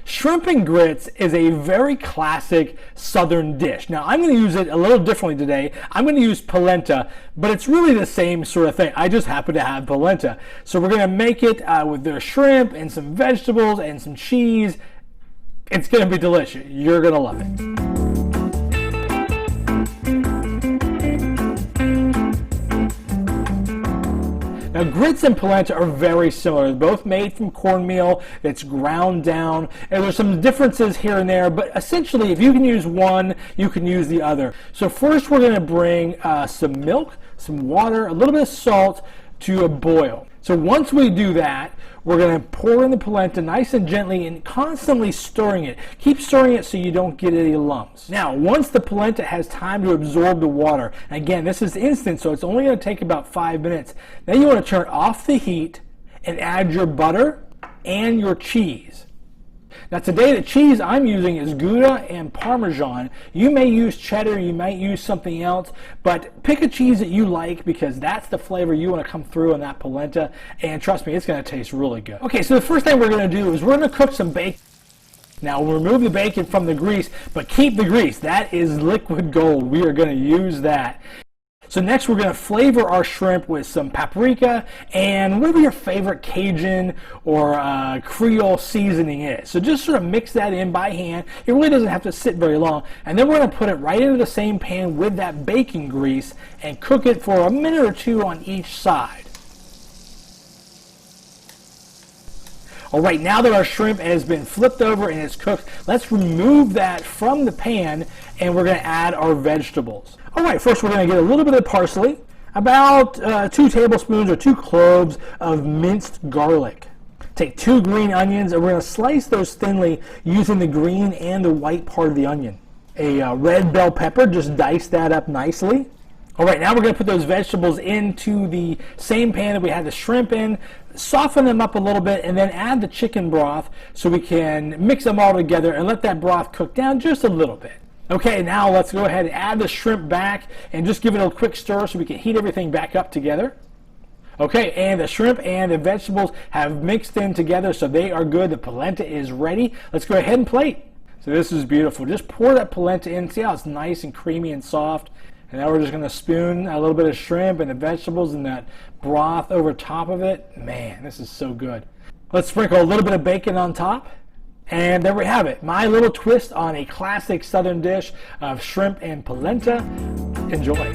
Shrimp and grits is a very classic Southern dish. Now, I'm going to use it a little differently today. I'm going to use polenta, but it's really the same sort of thing. I just happen to have polenta. So we're going to make it with the shrimp and some vegetables and some cheese. It's going to be delicious. You're going to love it. Now, grits and polenta are very similar. They're both made from cornmeal that's ground down, and there's some differences here and there, but essentially, if you can use one, you can use the other. So first, we're going to bring some milk, some water, a little bit of salt to a boil. So once we do that, we're going to pour in the polenta nice and gently and constantly stirring it. Keep stirring it so you don't get any lumps. Now, once the polenta has time to absorb the water, and again, this is instant, so it's only going to take about 5 minutes. Then you want to turn off the heat and add your butter and your cheese. Now today the cheese I'm using is Gouda and Parmesan. You may use cheddar, you might use something else, but pick a cheese that you like because that's the flavor you want to come through in that polenta, and trust me, it's going to taste really good. Okay, so the first thing we're going to do is we're going to cook some bacon. Now we'll remove the bacon from the grease, but keep the grease. That is liquid gold. We are going to use that. So next we're going to flavor our shrimp with some paprika and whatever your favorite Cajun or Creole seasoning is. So just sort of mix that in by hand. It really doesn't have to sit very long. And then we're going to put it right into the same pan with that bacon grease and cook it for a minute or two on each side. All right, now that our shrimp has been flipped over and it's cooked, let's remove that from the pan and we're going to add our vegetables. All right, first we're going to get a little bit of parsley, about 2 tablespoons or 2 cloves of minced garlic. Take 2 green onions and we're going to slice those thinly using the green and the white part of the onion. A red bell pepper, just dice that up nicely. All right, now we're going to put those vegetables into the same pan that we had the shrimp in, soften them up a little bit, and then add the chicken broth so we can mix them all together and let that broth cook down just a little bit. Okay, now let's go ahead and add the shrimp back and just give it a quick stir so we can heat everything back up together. Okay, and the shrimp and the vegetables have mixed in together, so they are good. The polenta is ready. Let's go ahead and plate. So this is beautiful. Just pour that polenta in. See how it's nice and creamy and soft? And now we're just going to spoon a little bit of shrimp and the vegetables and that broth over top of it. Man, this is so good. Let's sprinkle a little bit of bacon on top. And there we have it. My little twist on a classic Southern dish of shrimp and polenta. Enjoy.